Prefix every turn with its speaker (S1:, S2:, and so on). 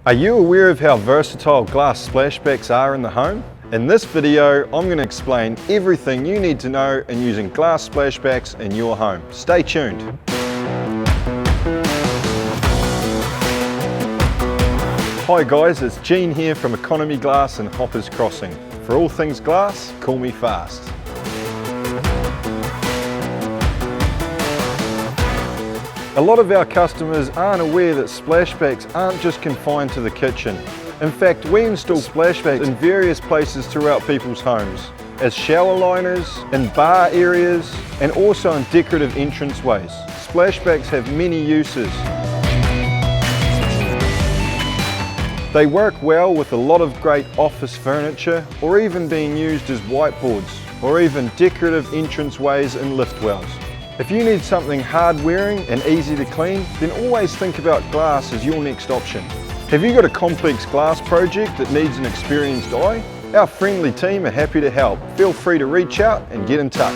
S1: Are you aware of how versatile glass splashbacks are in the home? In this video, I'm going to explain everything you need to know in using glass splashbacks in your home. Stay tuned. Hi guys, it's Gene here from Economy Glass and Hoppers Crossing. For all things glass, call me fast. A lot of our customers aren't aware that splashbacks aren't just confined to the kitchen. In fact, we install splashbacks in various places throughout people's homes, as shower liners, in bar areas, and also in decorative entranceways. Splashbacks have many uses. They work well with a lot of great office furniture, or even being used as whiteboards, or even decorative entranceways in lift wells. If you need something hard wearing and easy to clean, then always think about glass as your next option. Have you got a complex glass project that needs an experienced eye? Our friendly team are happy to help. Feel free to reach out and get in touch.